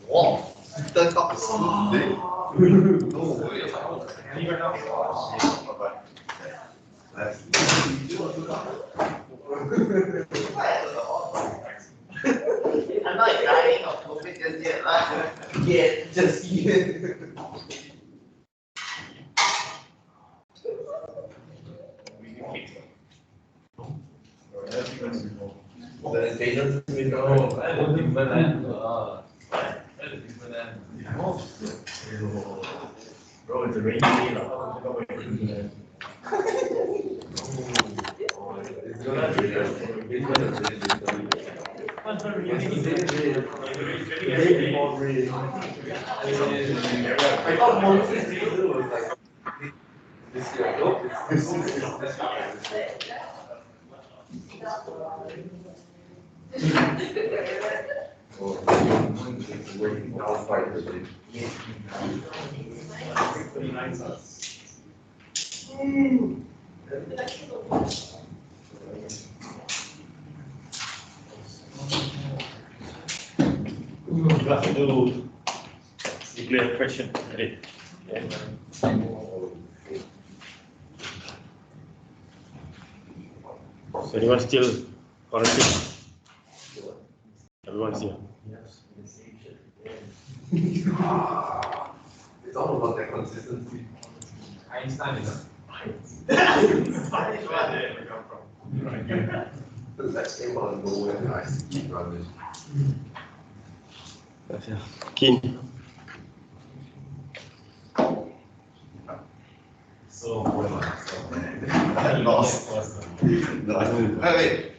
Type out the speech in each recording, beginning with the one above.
Wow, turn up the school today. No way. I'm not dying of COVID just yet. Yet, just yet. The Jaden Smith. Oh, that's Timberland. That's Timberland. Bro, it's a rainy day. It's gonna be I thought monsoon season was like this year. Nope, this year. Oh, it's waiting outside the day. We have to do nuclear question today. So anyone still quarantine? Everyone's here. It's all about that consistency. Einstein is that came out of nowhere and I keep running. Keen. So I lost. No, wait.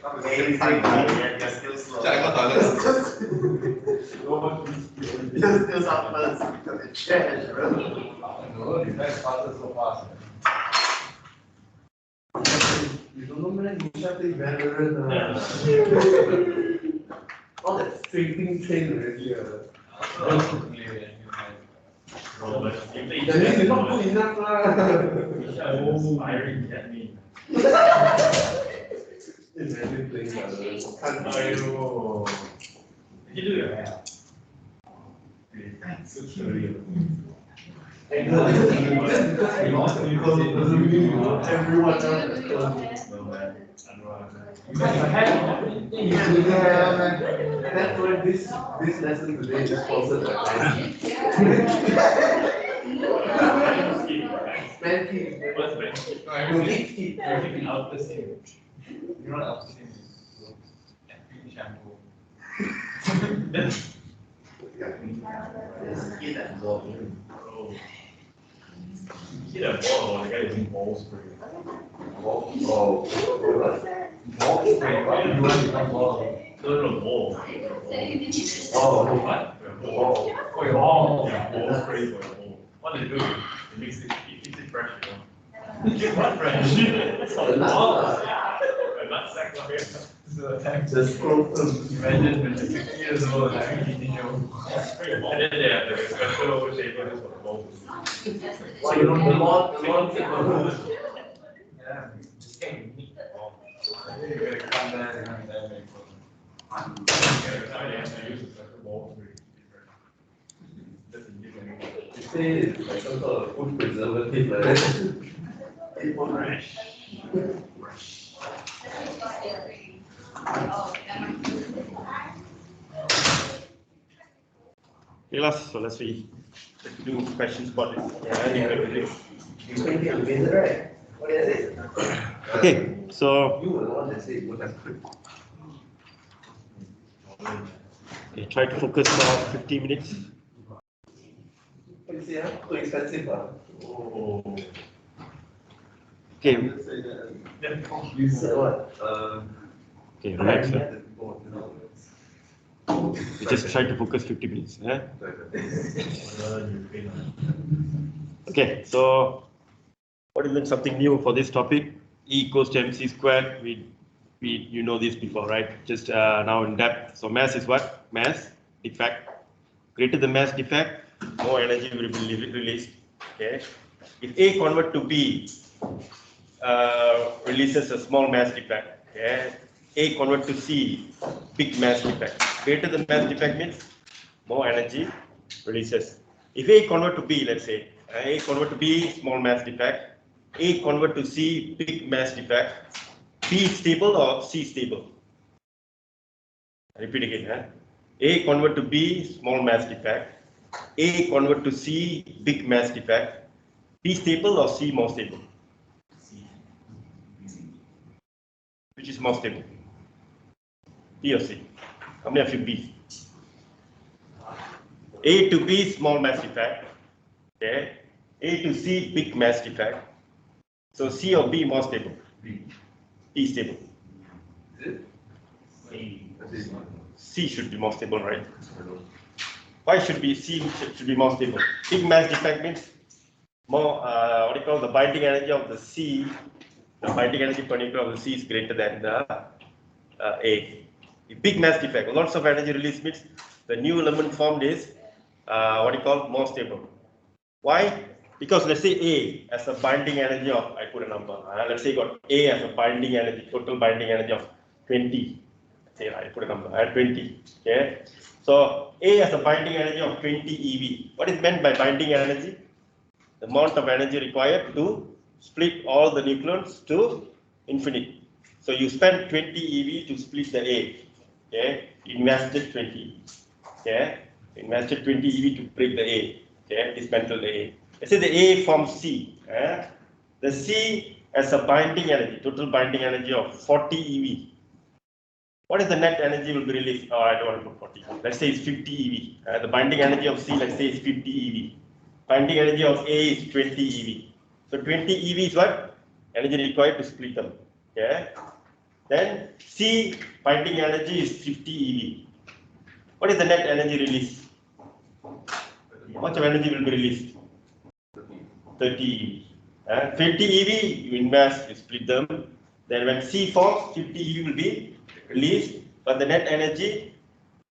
Check out toilets. You're still suffers because it's trash, bro. No, you guys faster so fast. You don't know, man. You have to be veteran. All that straighting train already. That means you're not good enough, lah. Inspiring, get me. Imagine playing can't Did you do your hair? So cute. Everyone that's why this lesson today is sponsored by Spanky. What's Spanky? No, keep out the same. You're not out the same. Shampoo. Get that ball. Get that ball. The guy using ball spray. Ball spray. Why do you want to become ball? No, ball. Oh, what? Ball. Oh, your ball. Yeah, ball spray for your ball. What they do? It keeps it fresh, you know. What fresh? It's not ball. Not sack of hair. The scrotum. Imagine when you're 60 years old and having eating your and then they have the special shavers for the balls. Well, you know, the lawn yeah, just can't meet the ball. You're gonna come there and make fun. Every time they have to use a special ball to you say it's like some sort of food preservative like that. Fresh. So let's see. Let's do questions about this. You think you're busy, right? What is it? Okay, so you were the one that said what okay, try to focus for 50 minutes. What you say, too expensive, Oh. Okay. You said what? Okay, relax. You just try to focus 50 minutes. Okay, so what is something new for this topic? E equals to mc squared. You know this before, right? Just now in depth. So mass is what? Mass defect. Greater the mass defect, more energy will be released. Okay. If A convert to B, releases a small mass defect. Okay. A convert to C, big mass defect. Greater the mass defect means more energy releases. If A convert to B, let's say, A convert to B, small mass defect, A convert to C, big mass defect, B stable or C stable? I repeat again. A convert to B, small mass defect, A convert to C, big mass defect, B stable or C more stable? Which is more stable? B or C? How many of you B? A to B, small mass defect. Okay. A to C, big mass defect. So C or B more stable? B. B stable. Is it? C should be more stable, right? Why should be C should be more stable? Big mass defect means more what do you call the binding energy of the C? The binding energy per nucleon of the C is greater than the A. Big mass defect, lots of energy release means the new element formed is what do you call more stable. Why? Because let's say A as a binding energy of, I put a number, let's say you got A as a binding energy, total binding energy of 20. Say I put a number, 20. Okay. So A has a binding energy of 20 eV. What is meant by binding energy? The amount of energy required to split all the nucleons to infinity. So you spend 20 eV to split the A. Okay, invested 20. Okay, invested 20 eV to break the A. Okay, dismantle the A. Let's say the A forms C. The C has a binding energy, total binding energy of 40 eV. What is the net energy will be released? Oh, I don't want to put 40. Let's say it's 50 eV. The binding energy of C, let's say, is 50 eV. Binding energy of A is 20 eV. So 20 eV is what? Energy required to split them. Okay. Then C binding energy is 50 eV. What is the net energy release? How much of energy will be released? 30 eV. 20 eV you invest, you split them. Then when C forms, 50 eV will be released, but the net energy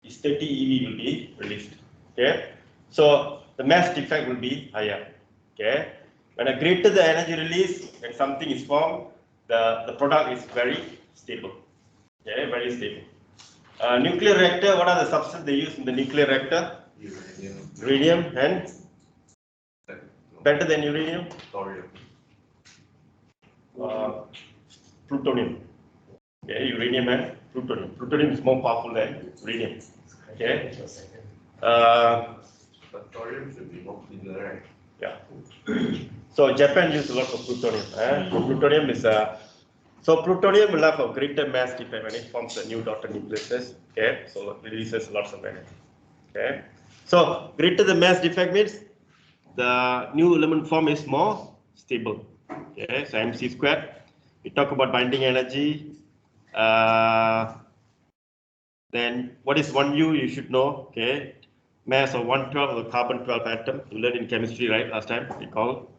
is 30 eV will be released. Okay. So the mass defect will be higher. Okay. When a greater the energy release, when something is formed, the product is very stable. Okay, very stable. Nuclear reactor, what are the substances they use in the nuclear reactor? Uranium and better than uranium? Thorium. Plutonium. Okay, uranium and plutonium. Plutonium is more powerful than uranium. Okay. But thorium should be more cleaner, right? Yeah. So Japan uses a lot of plutonium. So plutonium is so plutonium will have a greater mass defect when it forms a new daughter nucleus. Okay, so it releases lots of energy. Okay, so greater the mass defect means the new element form is more stable. Okay, so mc squared. We talk about binding energy. Then what is 1U? You should know. Okay, mass of 112 of the carbon 12 atom. You learned in chemistry, right? Last time, recall.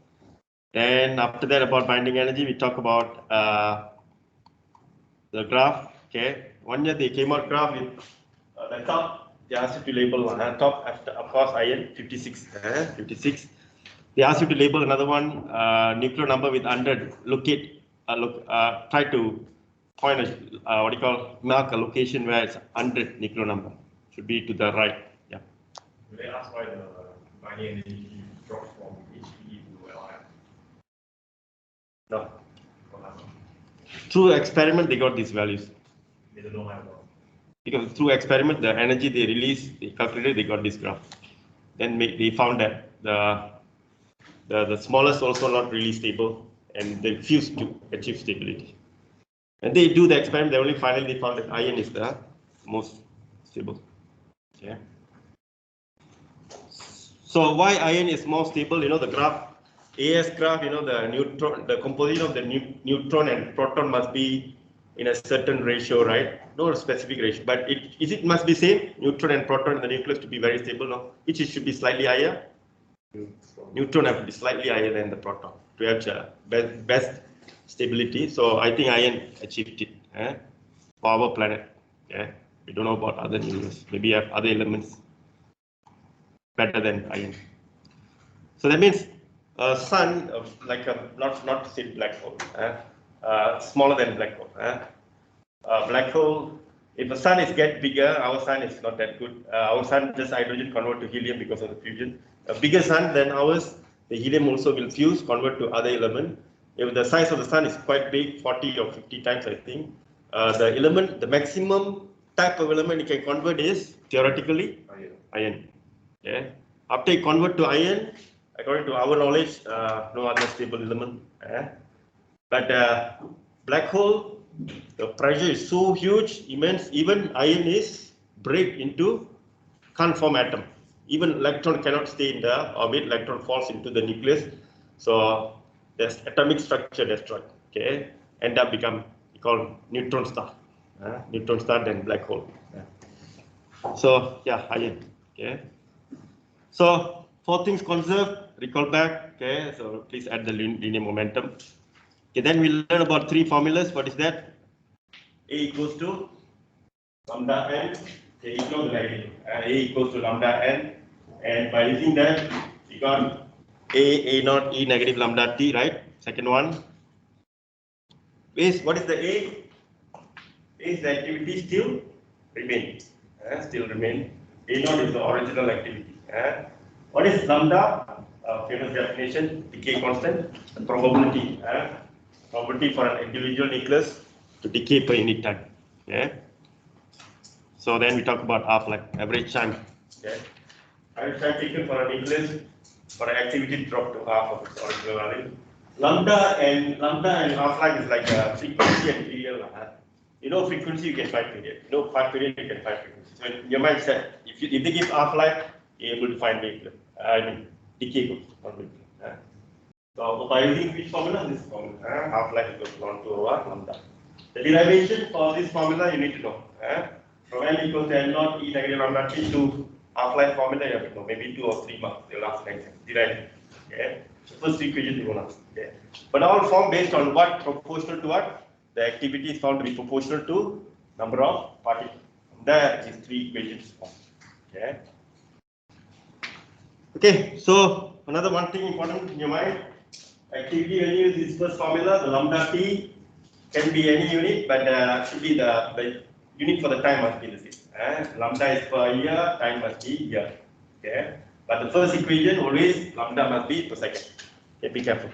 Then after that, about binding energy, we talk about the graph. Okay, one year they came out graph with the top. They asked you to label top after, of course, iron 56. 56. They asked you to label another one nuclear number with 100. Locate, try to point a what do you call, mark a location where it's 100 nuclear number. Should be to the right. Yeah. They ask why the binding energy drops from HPE to Li. No. Through experiment, they got these values. They don't know how. Because through experiment, the energy they release, they calculated, they got this graph. Then they found that the smallest also not really stable, and they refused to achieve stability. And they do the experiment, they only finally found that iron is the most stable. Okay. So why iron is more stable? You know the graph, AS graph. You know the neutron, the composition of the neutron and proton must be in a certain ratio, right? No specific ratio, but it must be same neutron and proton in the nucleus to be very stable. No, which it should be slightly higher. Neutron have to be slightly higher than the proton to have best stability. So I think iron achieved it for our planet. Yeah, we don't know about other universe. Maybe have other elements better than iron. So that means a sun, like a not to say black hole, smaller than black hole. Black hole If the sun is get bigger, our sun is not that good. Our sun just hydrogen convert to helium because of the fusion. A bigger sun than ours, the helium also will fuse, convert to other element. If the size of the sun is quite big, 40 or 50 times, I think, the element, the maximum type of element you can convert is theoretically iron. Yeah. After you convert to iron, according to our knowledge, no other stable element. But black hole, the pressure is so huge, immense. Even iron is break into, can't form atom. Even electron cannot stay in the orbit. Electron falls into the nucleus, so there's atomic structure destroyed. Okay, end up become called neutron star. Neutron star, then black hole. So yeah, iron. Okay. So four things conserved. Recall back. Okay. So please add the linear momentum. Okay. Then we'll learn about three formulas. What is that? A equals to lambda n. Okay, ignore the negative. A equals to lambda n. And by using that, we got A naught E negative lambda T, right? Second one. What is the A? Is the activity still remain? Still remain. A naught is the original activity. What is lambda? Famous definition, decay constant, and probability. Probability for an individual nucleus to decay per unit time. Okay. So then we talk about half-life, average time. Okay. Average time taken for a nucleus for an activity drop to half of its original value. Lambda and half-life is like a frequency and period. You know frequency, you can find period. You know period, you can find frequency. So in your mindset, if they give half-life, you're able to find nucleus. Decay goes. So by using which formula? This formula. Half-life equals 1 to over lambda. The derivation for this formula you need to know. From n equals to n naught E negative lambda T to half-life formula you have to know. Maybe 2 or 3 marks. They'll ask next time. Derivation. Okay. So first equation you won't ask. Okay. But all formed based on what? Proportional to what? The activity is found to be proportional to number of particles. There is three equations formed. Okay. Okay. So another one thing important in your mind. Activity when you use this first formula, the lambda T can be any unit, but should be the unit for the time must be the same. Lambda is per year, time must be year. Okay. But the first equation always lambda must be per second. Okay, be careful.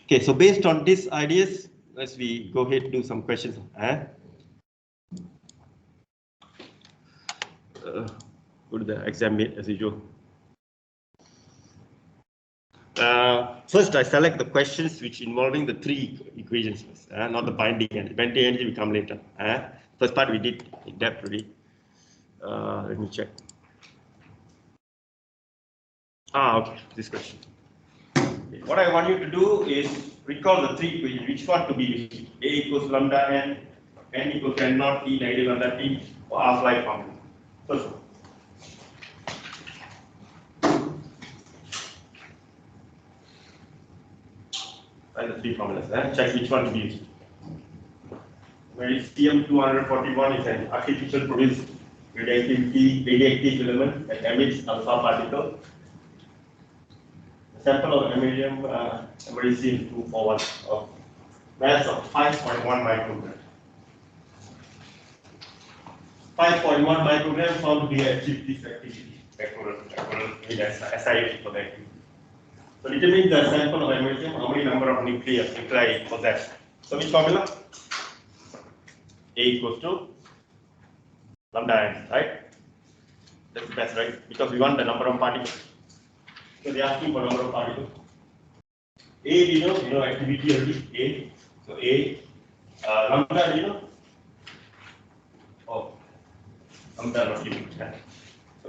Okay, so based on these ideas, let's we go ahead and do some questions. Go to the exam mate as usual. First, I select the questions which involving the three equations, not the binding energy. Binding energy will come later. First part we did in depth already. Let me check. Okay, this question. Okay. What I want you to do is recall the three equations. Which one to be used? A equals lambda n, n equals n naught T negative lambda T, or half-life formula. First one. Find the three formulas. Check which one to be used. Where is CM241 is an artificial produced radioactive element that emits alpha particle. The sample of americium-241 of mass of 5.1 microgram. 5.1 microgram found to be achieved this activity. Equivalent with SI for the activity. So determine the sample of americium, how many number of nuclei it possess. So which formula? A equals to lambda n, right? That's the best, right? Because we want the number of particles. So they are asking for number of particles. A, you know activity already. A. So A. Lambda, you know. Oh, lambda not given. So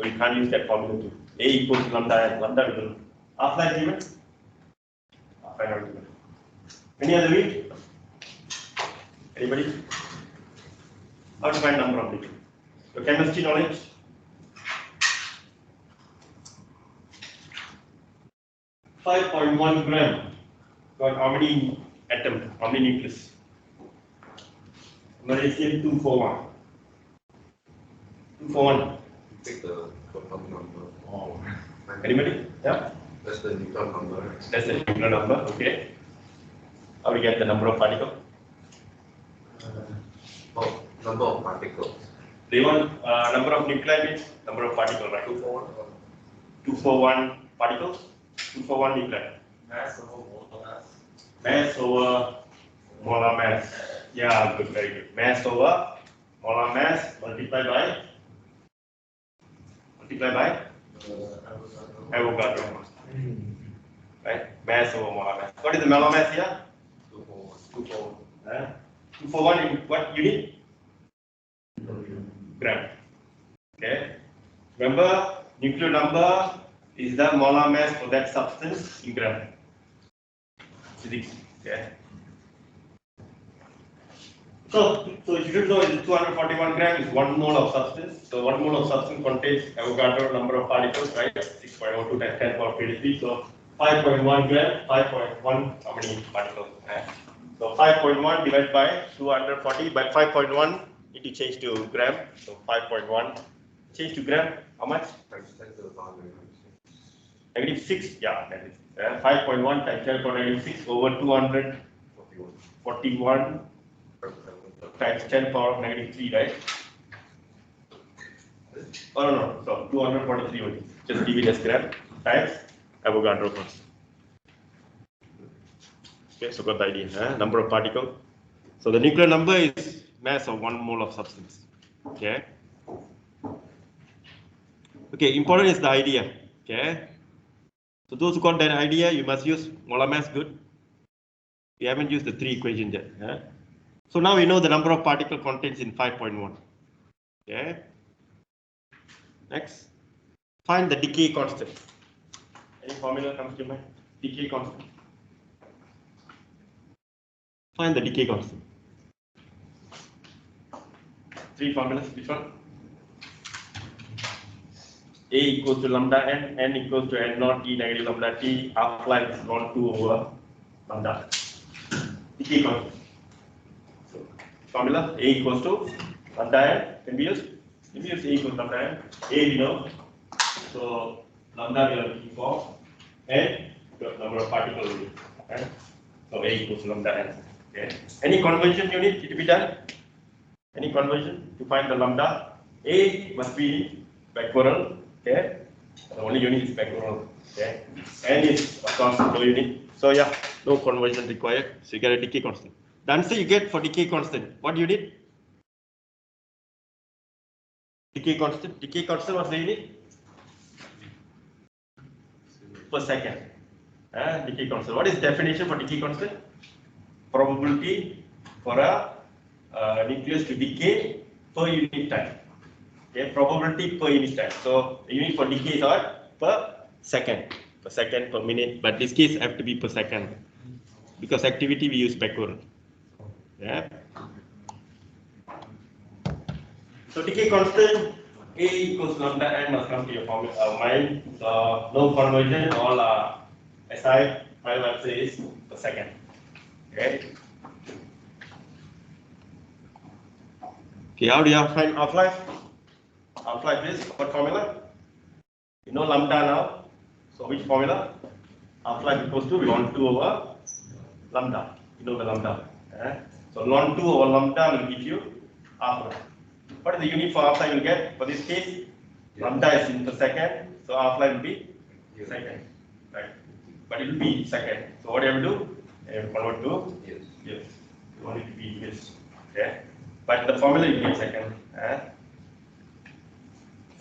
we can't use that formula too. A equals to lambda n. Lambda we don't know. Half-life given? Half-life not given. Any other way? Anybody? How to find number of nuclei? So chemistry knowledge? .1 gram. Got how many atoms? How many nucleus? Americium 241. 241. Take the atomic number. Oh. Anybody? Yeah? That's the Newton number. That's the Newton number, okay. How we get the number of particles? Number of particles. They want number of nuclei means number of particles, right? 241. 241 particles, 241 nuclei. Mass over molar mass. Mass over molar mass. Yeah, good, very good. Mass over molar mass multiplied by Avogadro. Right? Mass over molar mass. What is the molar mass here? 241. 241 in what unit? Gram. Okay. Remember, nuclear number is the molar mass for that substance in gram. Physics. Okay. So you should know is 241 gram is 1 mole of substance. So 1 mole of substance contains Avogadro number of particles, right? 6.02 times 10 power 23. So 5.1 gram, 5.1, how many particles? So 5.1 divided by 240 by 5.1, need to change to gram. So 5.1 change to gram, how much? Times 10 to the power Negative 6, yeah, negative 6. 5.1 times 10 power negative 6 over 241 times 10 power negative 3, right? Oh no, so 243 only. Just leave it as gram times Avogadro constant. Okay, so got the idea, number of particles. So the nuclear number is mass of 1 mole of substance. Okay. Okay, important is the idea. Okay. So those who got that idea, you must use molar mass, good. We haven't used the 3 equations yet. So now we know the number of particle contains in 5.1. Okay. Next, find the decay constant. Any formula comes to mind? Decay constant. Find the decay constant. 3 formulas, which one? A equals to lambda n equals to n naught t negative lambda t, half-life is ln 2 over lambda. Decay constant. So, formula A equals to lambda n can be used. Can we use A equals lambda n? A we know. So lambda we are looking for n, the number of particles. Okay? So A equals to lambda n. Okay. Any conversion you need to be done? Any conversion to find the lambda? A must be Becquerel. Okay. The only unit is Becquerel. Okay. N is of course no unit. So yeah, no conversion required. So you get a decay constant. The answer you get for decay constant, what do you need? Decay constant. Decay constant, what's the unit? Per second. Decay constant. What is the definition for decay constant? Probability for a nucleus to decay per unit time. Okay, probability per unit time. So the unit for decay is what? Per second, per minute. But this case have to be per second because activity we use Becquerel. Yeah. So decay constant A equals lambda n must come to your mind. So no conversion, all SI 5 is per second. Okay. Okay, how do you find half-life? Half-life is what formula? You know lambda now. So which formula? Half-life equals to ln 2 over lambda. You know the lambda. So ln 2 over lambda will give you half-life. What is the unit for half-life you'll get? For this case, lambda is in per second. So half-life will be second. Right. But it will be second. So what do you have to do? You have to convert to Yes. yes. You want it to be yes. Okay. But the formula you get second.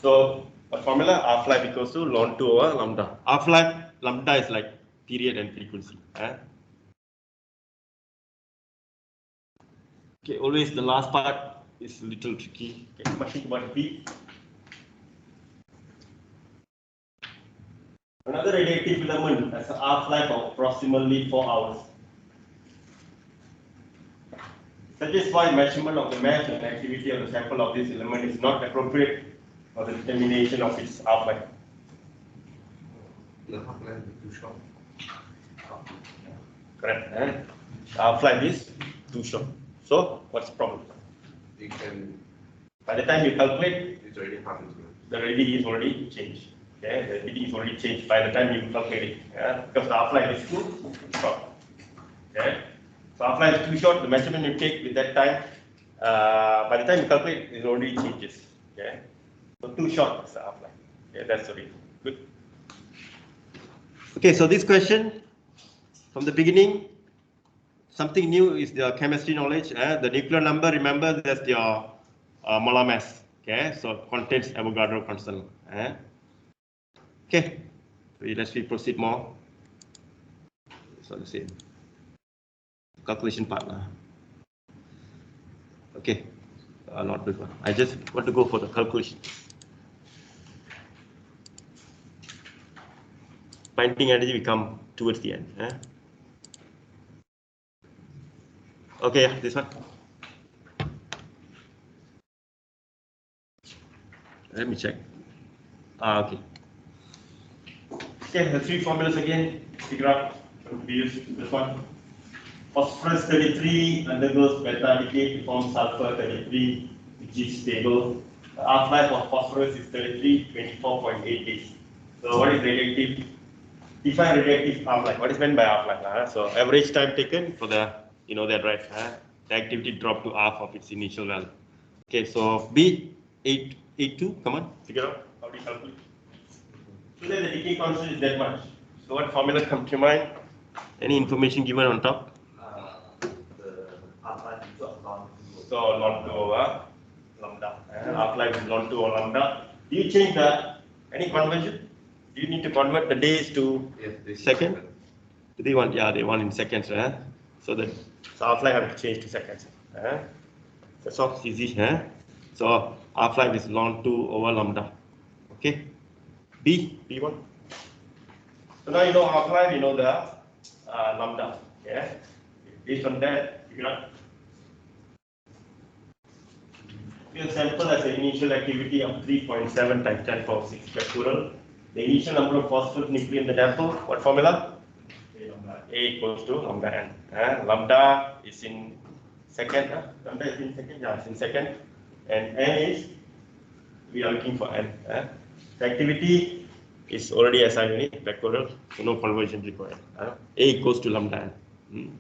So the formula half-life equals to ln 2 over lambda. Half-life lambda is like period and frequency. Okay, always the last part is a little tricky. Okay, much think about B. Another radioactive filament has a half-life of approximately 4 hours. Satisfy measurement of the mass and activity of the sample of this element is not appropriate for the determination of its half-life. The half-life is too short. Correct. Half-life is too short. So, what's the problem? You can, By the time you calculate, it's already happened. the reading is already changed. Okay, the reading is already changed by the time you calculate it. Because the half-life is too short. Okay, so half-life is too short. The measurement you take with that time By the time you calculate, it already changes. Okay, so too short is the half-life. Okay, that's the reason. Good. Okay, so this question from the beginning, something new is the chemistry knowledge. The nuclear number, remember, that's your molar mass. Okay, so contains Avogadro constant. Okay, so let's proceed more. So the same calculation part. Okay, not this one. I just want to go for the calculation. Binding energy will come towards the end. Okay, this one. Let me check. Okay. Okay, the three formulas again. Figure out. We use this one. Phosphorus 33 undergoes beta decay to form sulfur 33, which is stable. The half-life of phosphorus is 33, 24.8 days. So what is radioactive? Define radioactive half-life. What is meant by half-life? So average time taken for the, you know that, right? The activity dropped to half of its initial value. Okay, so B 882. Come on, figure out how do you calculate. So then the decay constant is that much. So what formula comes to mind? Any information given on top? The half-life is log 2. So log 2 over lambda. Half-life is log 2 over lambda. Do you change that? Any conversion? Do you need to convert the days to second? Do they want? Yeah, they want in seconds. So the half-life have to change to seconds. That's all easy. So half-life is log 2 over lambda. Okay. B1. So now you know half-life, you know the lambda. Yeah. Based on that, you can your sample has an initial activity of 3.7 times 10 power 6 factorial. The initial number of phosphorus nuclei in the sample, what formula? A equals to lambda n. Lambda is in second. Lambda is in second. Yeah, it's in second. And n is, we are looking for n. The activity is already SI unit factorial, so no conversion required. A equals to lambda n.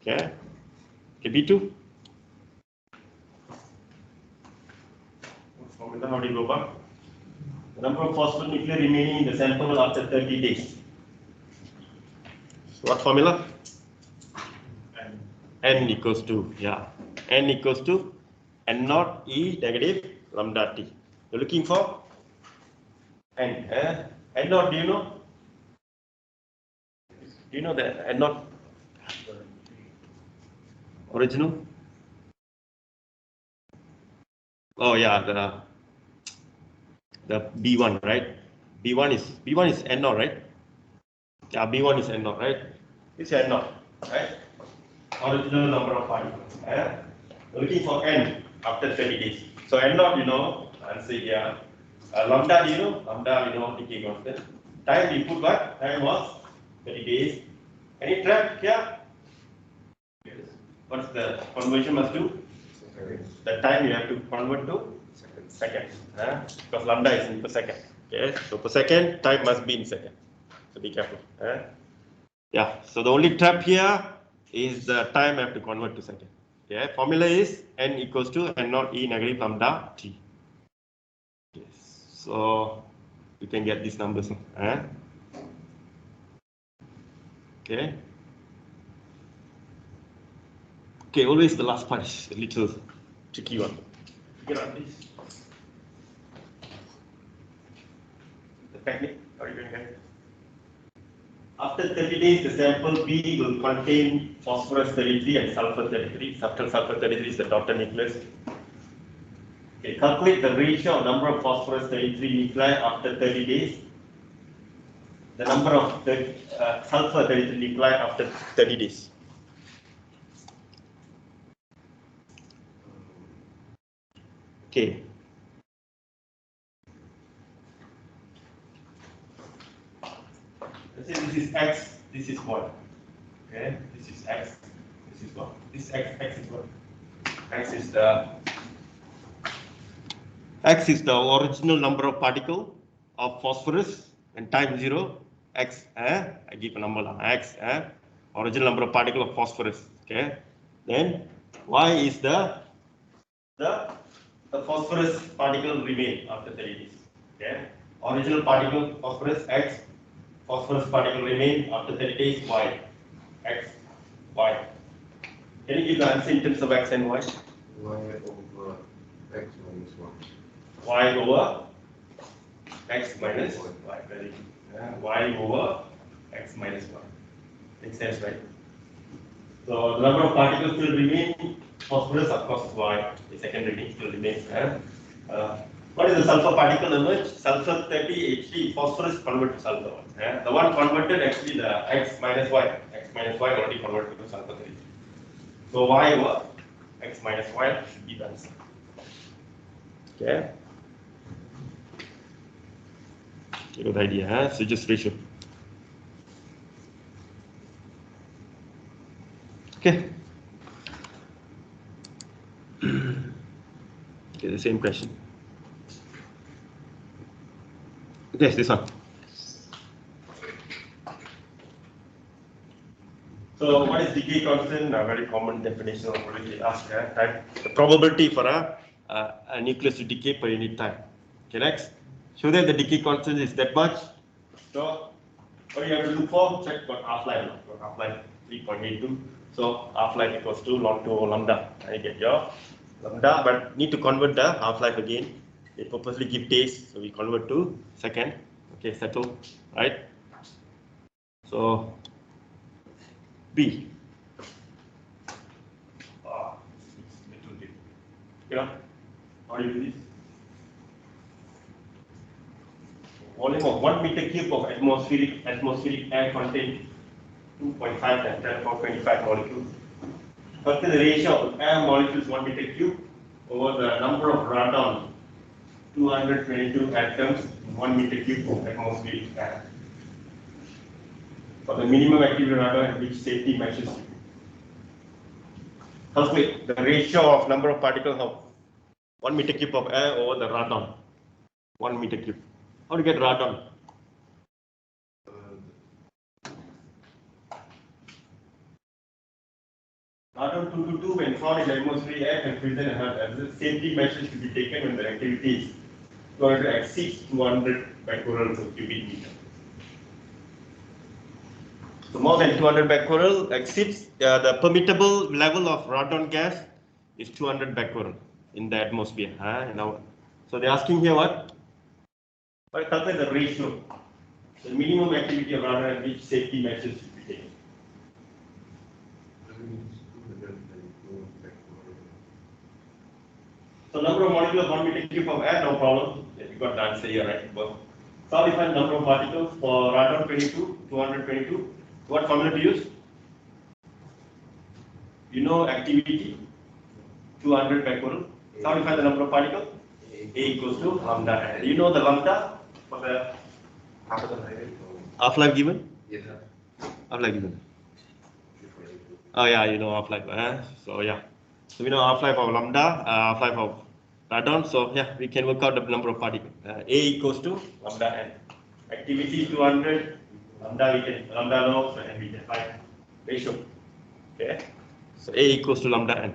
Okay. B2. Formula, how do you go about? The number of phosphorus nuclei remaining in the sample after 30 days. So what formula? N equals to, N equals to N naught E negative lambda T. You're looking for N. N naught, do you know? Do you know the N naught? Original? Oh yeah, the B1, right? B1 is N naught, right? Yeah, B1 is N naught, right? It's N naught, right? Original number of particles. We're looking for N after 30 days. So N naught, you know, answer here. Lambda, do you know? Lambda, you know, decay constant. Time you put what? Time was 30 days. Any trap here? Yes. What's the conversion must do? The time you have to convert to seconds. Because lambda is in per second. Okay, so per second, time must be in second. So be careful. Yeah, so the only trap here is the time I have to convert to second. Okay, formula is N equals to N naught E negative lambda T. Yes. So you can get these numbers. Okay. Okay, always the last part is a little tricky one. Figure out this. The technique, how are you going to get it? After 30 days, the sample B will contain phosphorus 33 and sulfur 33. Sulfur 33 is the daughter nucleus. Okay, calculate the ratio of number of phosphorus 33 nuclei after 30 days. The number of sulfur 33 nuclei after 30 days. Okay. Let's say this is X, this is Y. Okay, this is X, this is Y. This X is what? X is the original number of particle of phosphorus and time 0. X, I give a number X, original number of particle of phosphorus. Okay, then Y is the phosphorus particle remain after 30 days. Okay. Original particle phosphorus X, phosphorus particle remain after 30 days Y. X, Y. Can you give the answer in terms of X and Y? Y over X minus 1. Y over X minus Y. Very good. Y over X minus 1. Makes sense, right? So the number of particles will remain. Phosphorus, of course, Y. The second reading still remains. What is the sulfur particle emerge? Sulfur 30 Hd. Phosphorus convert to sulfur. The one converted actually the X minus Y. X minus Y already converted to sulfur 30. So Y over X minus Y should be the answer. Okay. Good idea, so just ratio. Okay. Okay, the same question. Okay, this one. So what is decay constant? A very common definition of what they ask time. The probability for a nucleus to decay per unit time. Okay, next. Show that the decay constant is that much. So what do you have to look for? Check for half-life. Half-life 3.82. So half-life equals to log 2 lambda. I get your lambda, but need to convert the half-life again. They purposely give days, so we convert to second. Okay, settle, right? So B. You know, how do you do this? Volume of 1 meter cube of atmospheric air contains 2.5 times 10 power 25 molecules. Calculate the ratio of air molecules 1 meter cube over the number of radon 222 atoms in 1 meter cube of atmospheric air. For the minimum activity radon and which safety measures. Calculate the ratio of number of particles of 1 meter cube of air over the radon. 1 meter cube. How to get radon? Radon 222 when found in the atmosphere air can present a hazard. Safety measures to be taken when the activity is going to exceed 200 becquerel per cubic meter. So more than 200 becquerel exceeds the permittable level of radon gas is 200 becquerel in the atmosphere. So they're asking here what? But calculate the ratio. The minimum activity of radon and which safety measures should be taken. So number of molecules of 1 meter cube of air, no problem. You got the answer here, right? So how we find number of particles for radon 22, 222. What formula to use? You know activity 200 becquerel. So how do you find the number of particles? A equals to lambda. Do you know the lambda for the half-life given? Yes. Half-life given. Oh yeah, you know half-life. So yeah. So we know half-life of lambda, half-life of radon. So yeah, we can work out the number of particles. A equals to lambda n. Activity 200, lambda log, so n we can find ratio. Okay. So A equals to lambda n.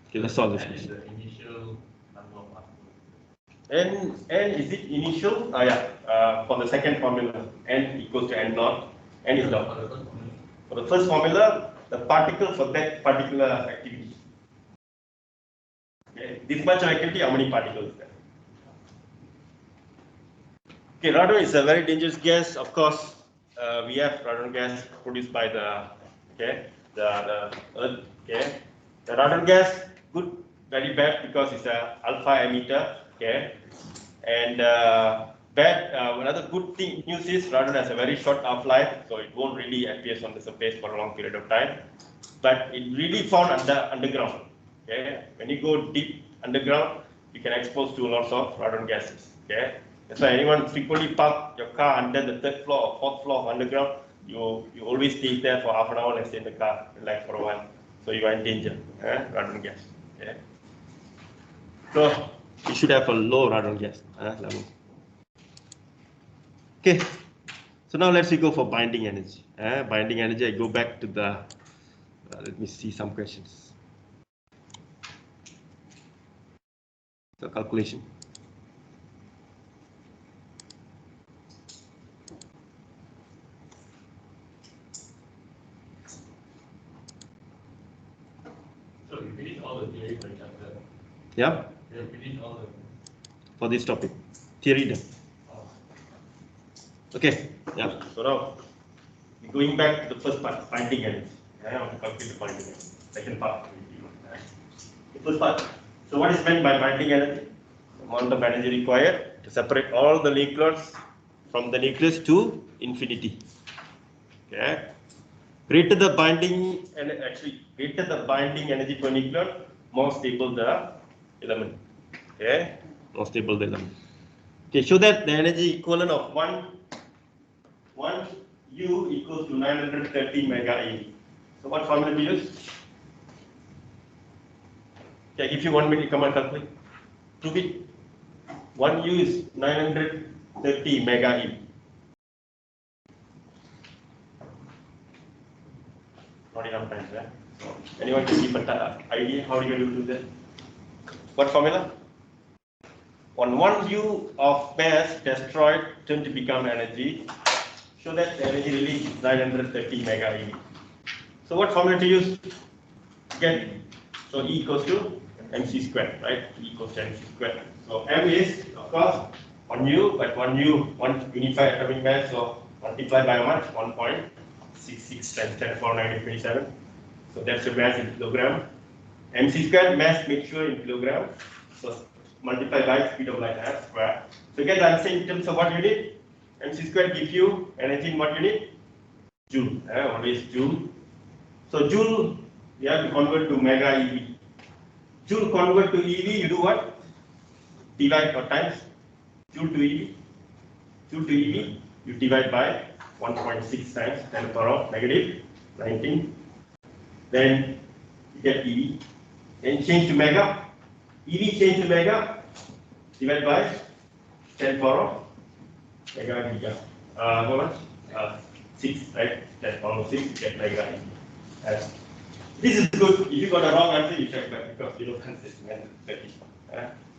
Okay, let's solve this question. The initial number of particles. N is it initial? For the second formula, n equals to n naught. N is dot. For the first formula, the particle for that particular activity. Okay, this much of activity, how many particles there? Okay, radon is a very dangerous gas. Of course, we have radon gas produced by the earth. Okay, the radon gas good, very bad because it's a alpha emitter. Okay, and bad. Another good thing news is radon has a very short half-life, so it won't really appear on the surface for a long period of time. But it really found underground. Okay, when you go deep underground, you can expose to lots of radon gases. Okay, that's why anyone frequently park your car under the third floor or fourth floor of underground. You always stay there for half an hour and stay in the car, relax for a while. So you are in danger. Radon gas. Okay. So you should have a low radon gas level. Okay. So now let's go for binding energy. Binding energy, I go back to the, let me see some questions. The calculation. So you finish all the theory for the chapter. Yeah, You finish all the. for this topic. Theory done. Okay, yeah. So now, going back to the first part, binding energy. I want to complete the binding energy. Second part. The first part. So what is meant by binding energy? Amount of energy required to separate all the nucleons from the nucleus to infinity. Okay. Greater the binding and actually greater the binding energy per nucleon, more stable the element. Okay, more stable the element. Okay, show that the energy equivalent of one U equals to 930 mega eV. So what formula to use? Okay, I give you 1 minute, come on, calculate. Prove it. 1 U is 930 mega eV. Not enough time, yeah? So, anyone can give an idea how you will do that? What formula? On 1 U of mass destroyed tend to become energy. Show that the energy released is 930 mega eV. So what formula to use? Again, so E equals to mc squared, right? E equals to mc squared. So m is, of course, 1 U, but 1 U, 1 unified atomic mass, so multiply by how much? 1.66 times 10 to the power 27. So that's the mass in kilogram. mc squared, mass mixture in kilogram. So multiply by speed of light r square. So get the answer in terms of what unit? mc squared gives you energy in what unit? Joule. Always Joule. So Joule, you have to convert to mega eV. Joule convert to eV, you do what? Divide or times Joule to eV. Joule to eV, you divide by 1.6 times 10 to the power negative 19. Then you get eV. Then change to mega. eV change to mega, divide by 10 to the power mega giga. How much? 6, right? 10 to the power 6, you get mega eV. This is good. If you got a wrong answer, you check back because you don't understand.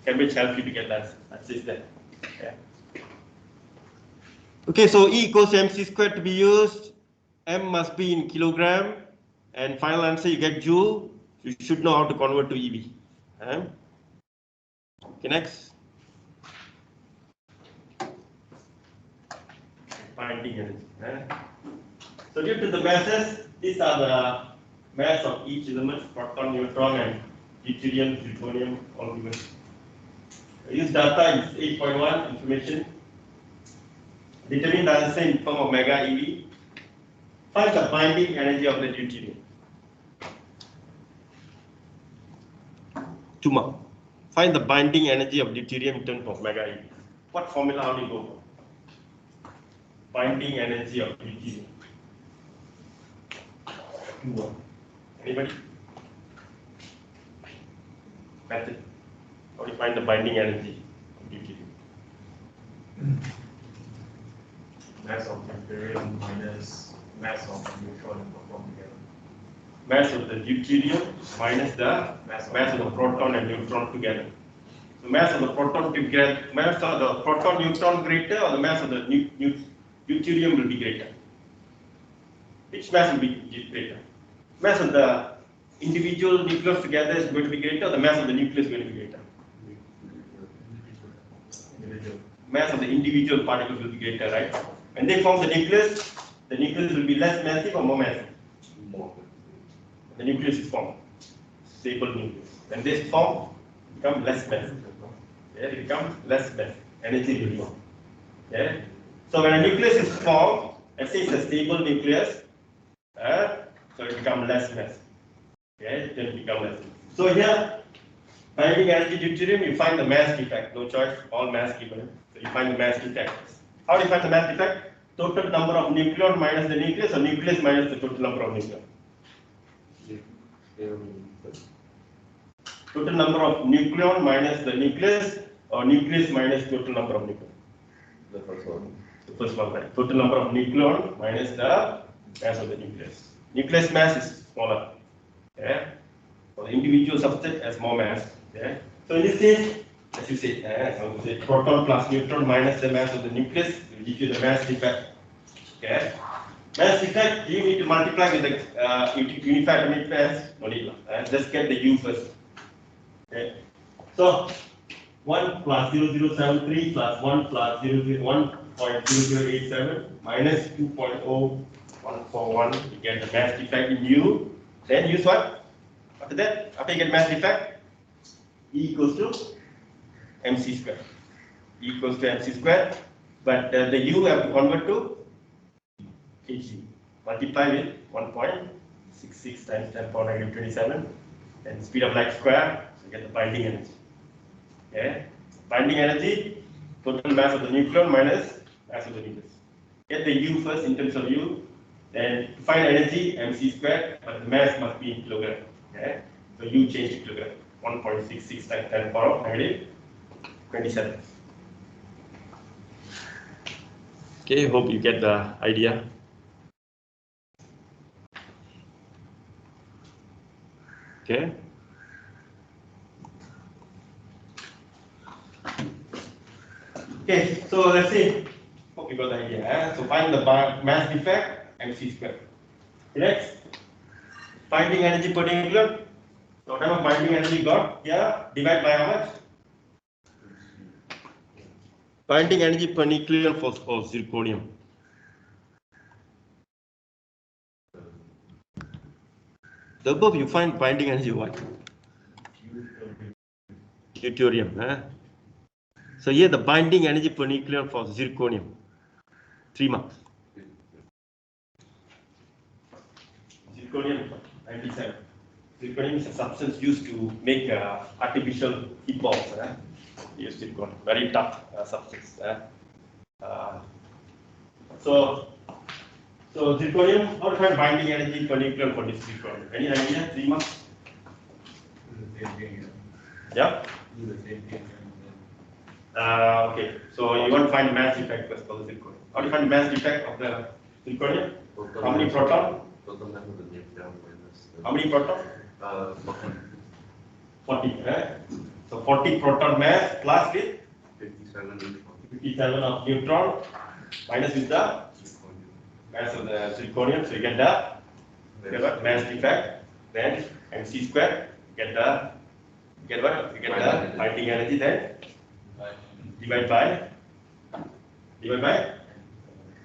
Cambridge help you to get that. That's it then. Yeah. Okay, so E equals to mc squared to be used. M must be in kilogram. And final answer, you get joule. You should know how to convert to EV. Okay, next. Binding energy. So due to the masses, these are the mass of each element, proton, neutron, and deuterium, plutonium, all given. Use data is 8.1 information. Determine the answer in form of mega eV. Find the binding energy of the deuterium. 2 mark. Find the binding energy of deuterium in terms of mega eV. What formula how do you go for? Binding energy of deuterium. 2 mark. Anybody? Method. How do you find the binding energy of deuterium? Mass of deuterium minus mass of neutron and proton together. Mass of the deuterium minus the mass of the proton and neutron together. So mass of the proton together, mass of the proton neutron greater or the mass of the deuterium will be greater. Which mass will be greater? Mass of the individual nucleus together is going to be greater, or the mass of the nucleus is going to be greater? Mass of the individual particles will be greater, right? When they form the nucleus will be less massive or more massive? More. The nucleus is formed, stable nucleus. When they form, become less massive. Yeah, it becomes less massive. Energy will form. Yeah. So when a nucleus is formed, let's say it's a stable nucleus, so it becomes less massive. Yeah, it will become less. So here, binding energy deuterium, you find the mass defect. No choice, all mass given. So you find the mass defect. How do you find the mass defect? Total number of nucleon minus the nucleus, or nucleus minus the total number of nucleon. Total number of nucleon minus the nucleus, or nucleus minus total number of nucleon. The first one. The first one, right? Total number of nucleon minus the mass of the nucleus. Nucleus mass is smaller. Yeah. For the individual substrate has more mass. Yeah. So in this case, as you say, proton plus neutron minus the mass of the nucleus will give you the mass defect. Okay. Mass defect, you need to multiply with the unified atomic mass. No need. Just get the U first. Okay. So 1 plus 0073 plus 1 plus 1.0087 minus 2.0141. You get the mass defect in U. Then use what? After that, after you get mass defect, E equals to mc squared. E equals to mc squared. But the U have to convert to kg. Multiply with 1.66 times 10 power negative 27. And speed of light square. So you get the binding energy. Okay. Binding energy, total mass of the nucleon minus mass of the nucleus. Get the U first in terms of U. Then to find energy, mc squared, but the mass must be in kilogram. Okay. So U change to kilogram. 1.66 times 10 power negative 27. Okay, hope you get the idea. Okay. Okay, so let's see. Hope you got the idea. So find the mass defect, mc squared. Next, binding energy per nucleon. So whatever binding energy you got here, divide by how much? Binding energy per nucleon for zirconium. The above you find binding energy what? Deuterium. So here the binding energy per nucleon for zirconium. 3 marks. Zirconium 97. Zirconium is a substance used to make artificial heat balls. Use zirconium. Very tough substance. So zirconium, how to find binding energy per nucleon for this zirconium? Any idea? 3 marks? Yeah? Okay, so you want to find mass defect first for the zirconium. How do you find mass defect of the zirconium? How many proton? Total mass of the nucleon minus. How many proton? 40. So 40 proton mass plus with 57 neutron. 57 of neutron minus with the mass of the zirconium. So you get the mass defect. Then mc squared. You get what? You get the binding energy. Then divide by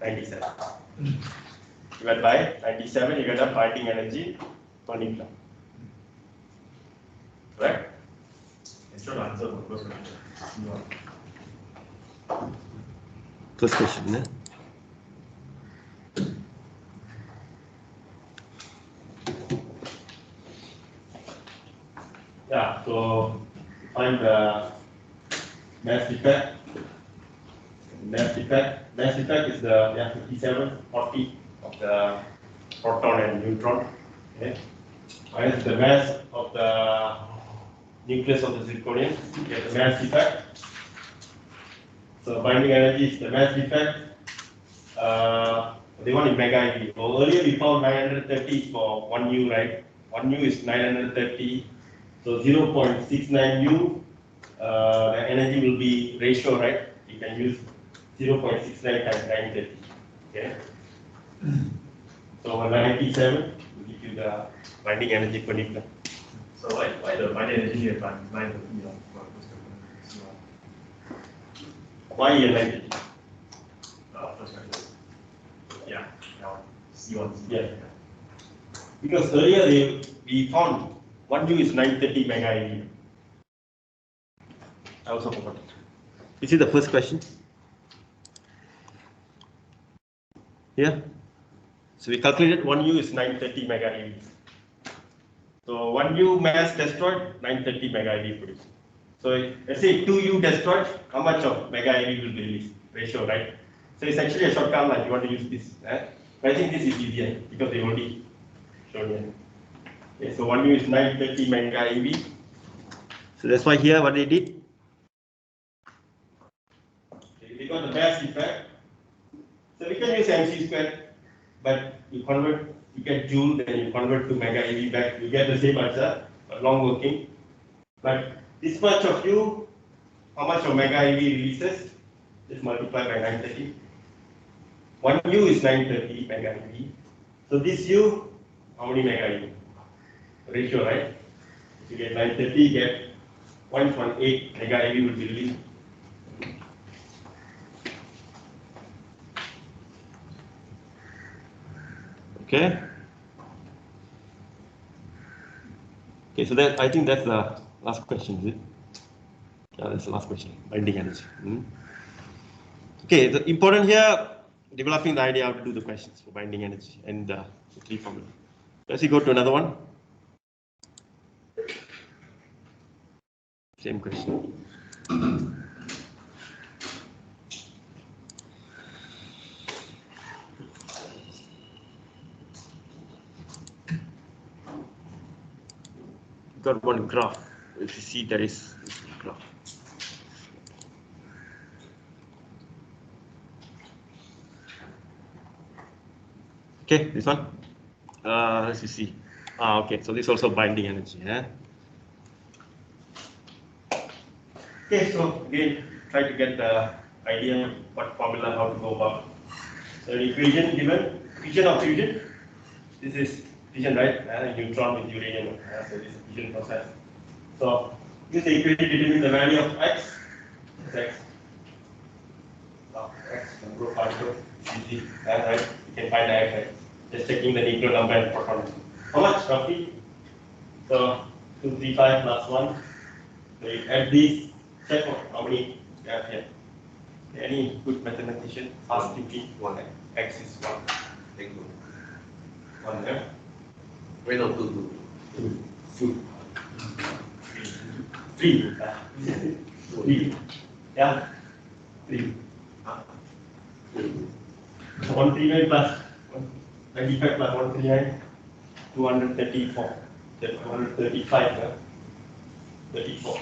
97. Divide by 97, you get a binding energy per nucleon. Right? Short answer for first question. First question, Yeah, so find the mass defect. Mass defect is the 57, 40 of the proton and neutron. Okay. Minus the mass of the nucleus of the zirconium. You get the mass defect. So binding energy is the mass defect. They want in mega eV. Well, earlier we found 930 for 1 U, right? 1 U is 930. So 0.69 U, the energy will be ratio, right? You can use 0.69 times 930. Okay. So 97 will give you the binding energy per nucleon. So why the binding energy here times 930? Why 930? First question. Yeah. C1. Yeah. Because earlier we found 1 U is 930 mega eV. I also forgot it. You see the first question? Yeah. So we calculated 1 U is 930 mega eV. So 1 U mass destroyed, 930 mega eV produced. So let's say 2 U destroyed, how much of mega eV will be released? Ratio, right? So it's actually a shortcut line. You want to use this. But I think this is easier because they already shown here. Okay, so 1 U is 930 mega eV. So that's why here what they did. Okay, they got the mass defect. is mc squared, but you get joule, then you convert to mega eV back, you get the same answer, but long working. But this much of U, how much of mega eV releases? Just multiply by 930. 1 U is 930 mega eV. So this U, how many mega eV? Ratio, right? If you get 930, you get 1.8 mega eV will be released. Okay. Okay, so that I think that's the last question, is it? Yeah, that's the last question. Binding energy. Okay, the important here, developing the idea how to do the questions for binding energy and the three formula. Let's go to another one. Same question. Got one graph. If you see, there is this graph. Okay, this one. Let's see. Okay, so this is also binding energy. Yeah. Okay, so again, try to get the idea what formula, how to go about. So equation given, equation of fusion. This is fission, right? Neutron with uranium. So this is fission process. So use the equation to determine the value of x. X. X number of particles. Easy. Right? You can find the x. Right? Just checking the nucleon number and proton number. How much roughly? So 2, 3, 5 plus 1. So you add these. Check how many you have here. Any good mathematician? Fast thinking. 1. X is 1. Take 1 there. Wait, no, 2. 2. 3. 3. Yeah. 3. 139 plus 95 plus 139. 234. 235. 34.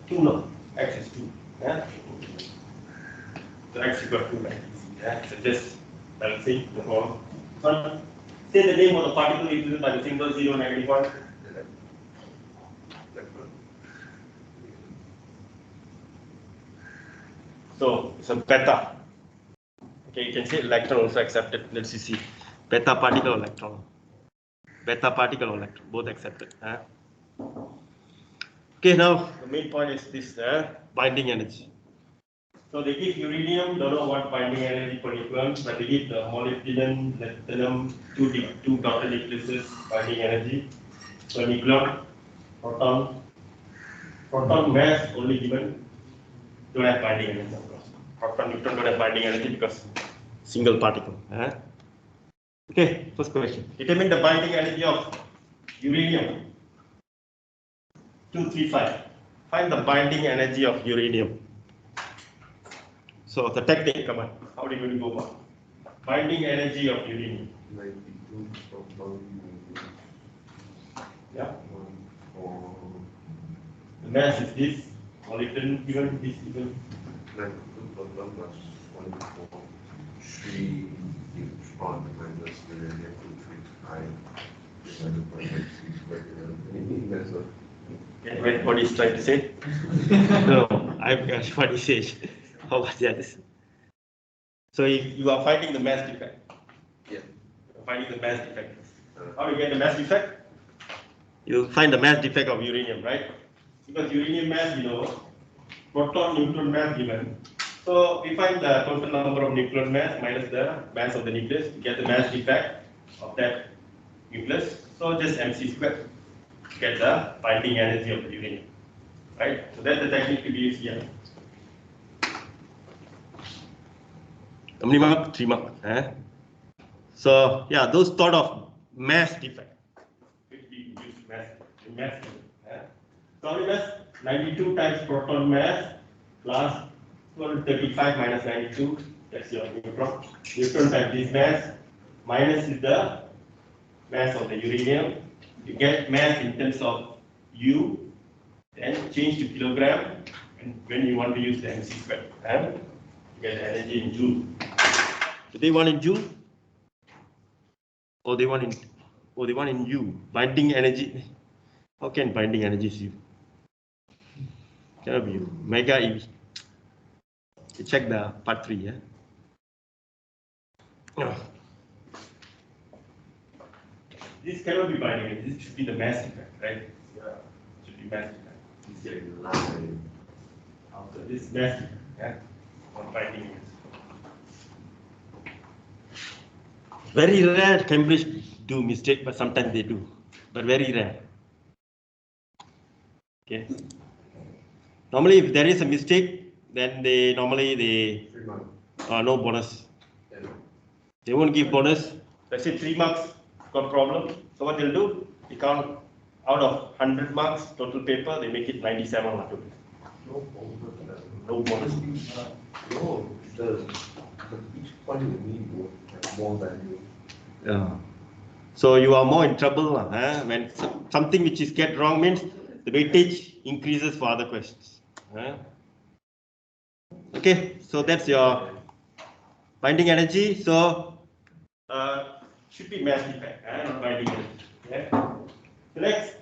2 no. X is 2. Yeah. So X equal to 2. Yeah. So just balancing the problem. One. Say the name of the particle represented by the single 0 negative 1. So it's a beta. Okay, you can say electron also accepted. Let's see. Beta particle or electron. Beta particle or electron, both accepted. Okay, now the main point is this binding energy. So they give uranium, don't know what binding energy for nucleon, but they give the molybdenum, platinum, two daughter nucleuses binding energy. So nucleon, proton mass only given, don't have binding energy, of course. Proton, neutron don't have binding energy because single particle. Okay, first question. Determine the binding energy of uranium. 235. Find the binding energy of uranium. So the technique, come on. How are you going to go about binding energy of uranium? 92 proton. Yeah. The mass is this. Molybdenum given this given. 92 proton plus 143 neutron minus uranium 235 divided by 6 squared. That's what. Wait, what he's trying to say? No, I've got what he says. How about that? So you are finding the mass defect. Yeah. You're finding the mass defect. How do you get the mass defect? You find the mass defect of uranium, right? Because uranium mass, proton, neutron mass given. So we find the total number of nucleon mass minus the mass of the nucleus to get the mass defect of that nucleus. So just mc squared. Get the binding energy of the uranium, right? So that's the technique to be used here. How many mark? 3 mark. So yeah, those thought of mass defect. Which we use mass. So how many mass? 92 times proton mass plus 235 minus 92. That's your neutron. Neutron times this mass minus is the mass of the uranium. You get mass in terms of U, then change to kilogram, and when you want to use the mc squared, you get the energy in joule. Do they want in joule? Or they want in U? Binding energy. How can binding energy is U? Cannot be U. Mega eV. You check the part 3, yeah. This cannot be binding energy. This should be the mass effect, right? Yeah. Should be mass effect. It's getting line. So this mass effect, yeah, on binding energy. Very rare Cambridge do mistake, but sometimes they do, but very rare. Okay. Normally, if there is a mistake, then they 3 months. no bonus. Yeah. They won't give bonus. Let's say 3 marks got problem. So what they'll do? They count out of 100 marks total paper, they make it 97 or 2. No bonus. No bonus. No, each point you need will have more value. Yeah. So you are more in trouble when something which is get wrong means the weightage increases for other questions. Okay, so that's your binding energy. So should be mass effect, not binding energy. Yeah. So next,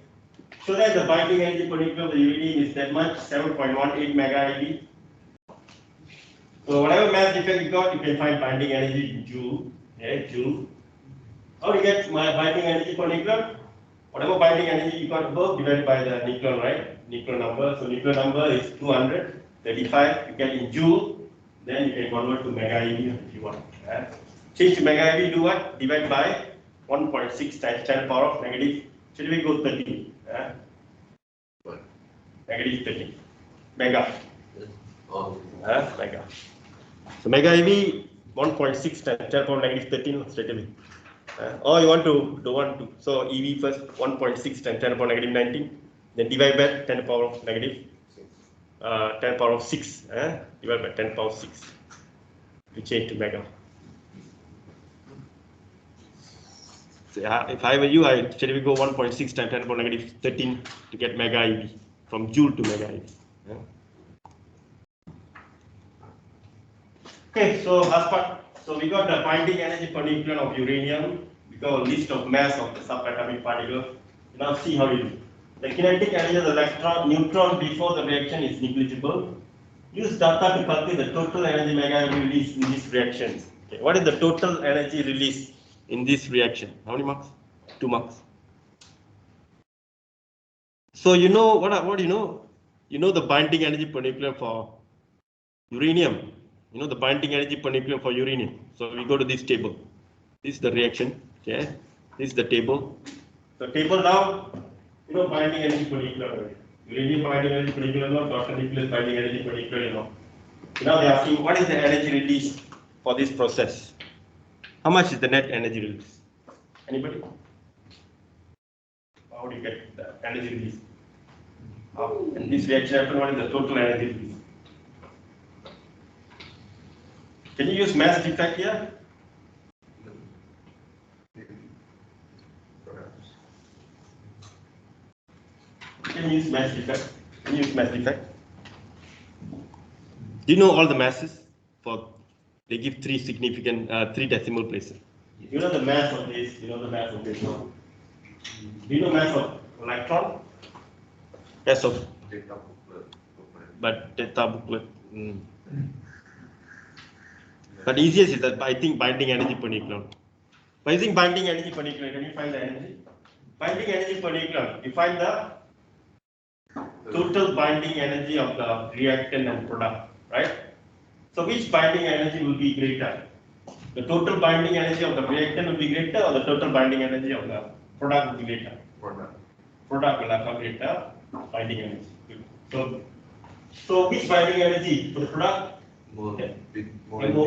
so that the binding energy per nucleon of the uranium is that much, 7.18 mega eV. So whatever mass effect you got, you can find binding energy in joule. Yeah, joule. How do you get my binding energy per nucleon? Whatever binding energy you got above divided by the nucleon, right? Nucleon number. So nucleon number is 235. You get in joule. Then you can convert to mega eV if you want. Change to mega eV, do what? Divide by 1.6 times 10 power of negative. Should we go 30? Negative 30. Mega. Oh. Mega. So mega eV 1.6 times 10 power negative 13 straight away. Or you want to do one to so EV first 1.6 times 10 power negative 19, then divide by 10 power of negative 10 power of 6, divide by 10 power of 6. We change to mega. So if I were you, I actually go 1.6 times 10 power negative 13 to get mega EV from joule to mega EV. Okay, so last part. So we got the binding energy per nucleon of uranium. We got a list of mass of the subatomic particle. Now see how you do. The kinetic energy of the electron, neutron before the reaction is negligible. Use data to calculate the total energy mega release in these reactions. Okay. What is the total energy release in this reaction? How many marks? 2 marks. So you know what do you know? You know the binding energy per nucleon for uranium. You know the binding energy per nucleon for uranium. So we go to this table. This is the reaction. Okay. This is the table. So table now, you know binding energy per nucleon. Uranium binding energy per nucleon, daughter nucleus binding energy per nucleon, you know. Now they are asking what is the energy release for this process? How much is the net energy release? Anybody? How do you get the energy release? In this reaction happen, what is the total energy release? Can you use mass defect here? Can you use mass defect? Can you use mass defect? Do you know all the masses? They give 3 significant, 3 decimal places. You know the mass of this, you know the mass of this. No? Do you know mass of electron? Yes, of. Data booklet. But data booklet. But easiest is that I think binding energy per nucleon. By using binding energy per nucleon, can you find the energy? Binding energy per nucleon, you find the total binding energy of the reactant and product, right? So which binding energy will be greater? The total binding energy of the reactant will be greater, or the total binding energy of the product will be greater? Product will have a greater binding energy. So which binding energy for the product? MO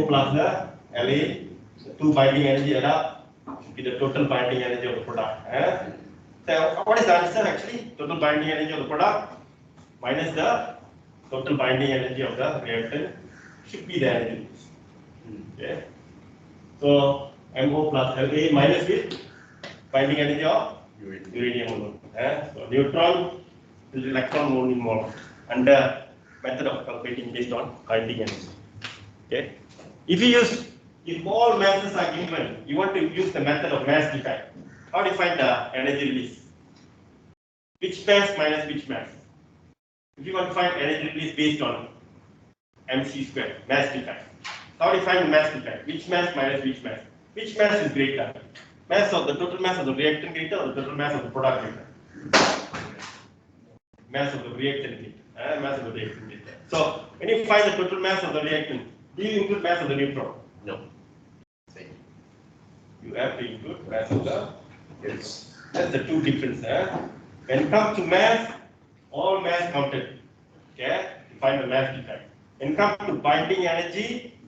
plus the La, 2 binding energy add up, should be the total binding energy of the product. So what is the answer actually? Total binding energy of the product minus the total binding energy of the reactant should be the energy. Okay. So MO plus La minus with binding energy of uranium. So neutron is electron only more under method of calculating based on binding energy. Okay. If you use if all masses are given, you want to use the method of mass defect. How do you find the energy release? Which mass minus which mass? If you want to find energy release based on mc squared, mass defect. How do you find the mass defect? Which mass minus which mass? Which mass is greater? Mass of the total mass of the reactant greater or the total mass of the product greater? Mass of the reactant greater. Mass of the reactant greater. So when you find the total mass of the reactant, do you include mass of the neutron? No. Same. You have to include mass of the. Yes. That's the two differences. When it comes to mass, all mass counted. Okay, to find the mass defect. When it comes to binding energy,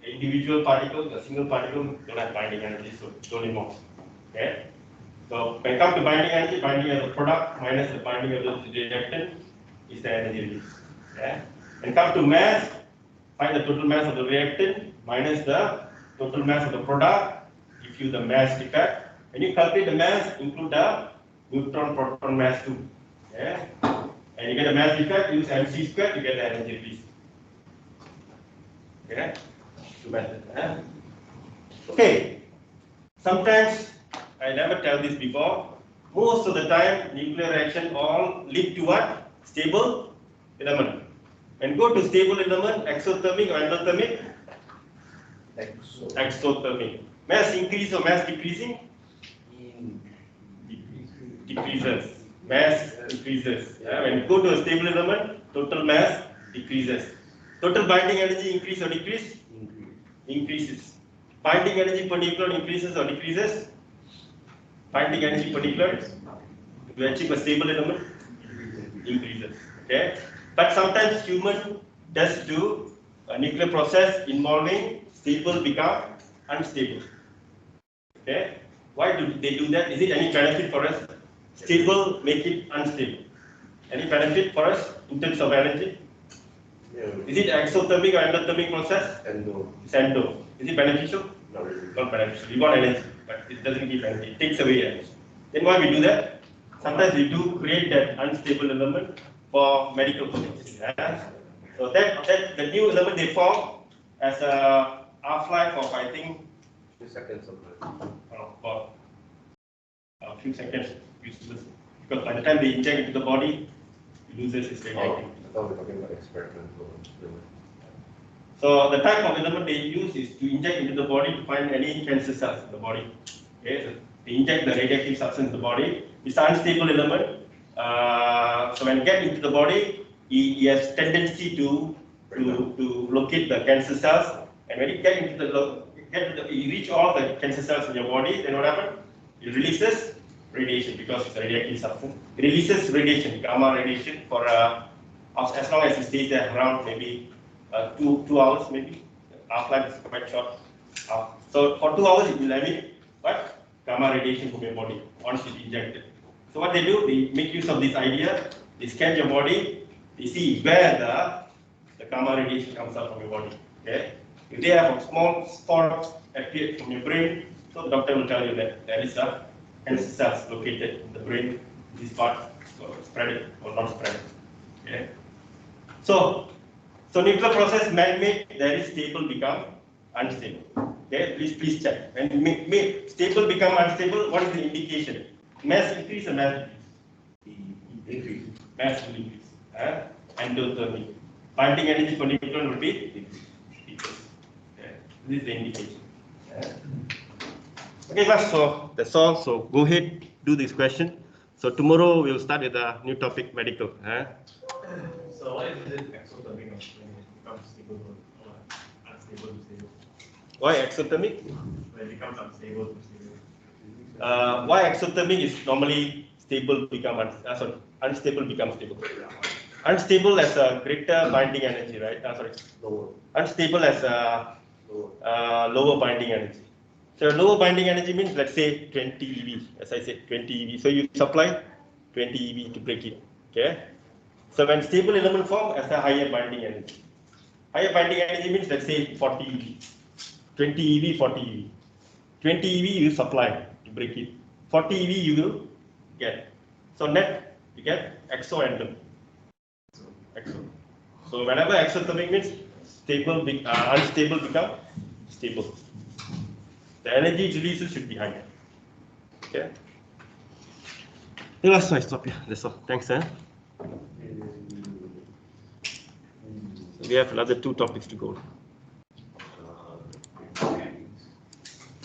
individual particle, the single particle don't have binding energy, so don't involve. Okay. So when it comes to binding energy, binding of the product minus the binding of the reactant is the energy release. Okay. When it comes to mass, find the total mass of the reactant minus the total mass of the product, give you the mass defect. When you calculate the mass, include the neutron proton mass too. Okay. And you get the mass defect, use mc squared to get the energy release. Okay. Two methods. Okay. Sometimes I never tell this before. Most of the time, nuclear reaction all lead to what? Stable element. When go to stable element, exothermic or endothermic? Exothermic. Mass increase or mass decreasing? Decreases. Mass increases. When you go to a stable element, total mass decreases. Total binding energy increase or decrease? Increases. Binding energy per nucleon increases or decreases? Binding energy per nucleon to achieve a stable element increases. Okay. But sometimes human does do a nuclear process involving stable become unstable. Okay. Why do they do that? Is it any benefit for us? Stable make it unstable. Any benefit for us in terms of energy? Yeah. Is it exothermic or endothermic process? Endo. It's endo. Is it beneficial? Not really. Not beneficial. We want energy, but it doesn't give energy. It takes away energy. Then why we do that? Sometimes we do create that unstable element for medical purposes. So that the new element they form as a half-life of I think 2 seconds sometimes. about a few seconds useless, because by the time they inject into the body, it loses its radioactivity. I thought we were talking about experimental. So the type of element they use is to inject into the body to find any cancer cells in the body. Okay, so they inject the radioactive substance in the body. It's an unstable element. So when it gets into the body, he has tendency to locate the cancer cells. And when it gets into you reach all the cancer cells in your body, then what happens? It releases radiation because it's a radioactive substance. It releases radiation, gamma radiation, for as long as it stays there around maybe 2 hours maybe. Half-life is quite short. So for 2 hours it will emit what? Gamma radiation from your body once it's injected. So what they do, they make use of this idea. They scan your body. They see where the gamma radiation comes out from your body. Okay. If they have a small spot appeared from your brain, so the doctor will tell you that there is a cancer cells located in the brain, this part, so spread it or not spread it. Okay. So nuclear process man-made, there is stable become unstable. Okay, please check. When stable become unstable, what is the indication? Mass increase or mass decrease? Mass will increase. Endothermic. Binding energy for nucleon will be decrease. Okay. This is the indication. Okay, class. So that's all. So go ahead, do this question. So tomorrow we'll start with a new topic, medical. So why is it exothermic when it becomes stable or unstable to stable? Why exothermic? When it becomes unstable to stable. Why exothermic is normally stable become unstable becomes stable. Unstable has a greater binding energy, right? Lower. Unstable has a lower binding energy. So lower binding energy means, let's say 20 EV, as I said, 20 EV. So you supply 20 EV to break it. Okay. So when stable element form has a higher binding energy. Higher binding energy means, let's say 40 EV. 20 EV, 40 EV. 20 EV you supply to break it. 40 EV you will get. So net you get exo and exo. So whenever exothermic means stable, unstable become stable. The energy releases should be higher. Okay. The last slide, stop here. That's all. Thanks, eh? We have another 2 topics to go.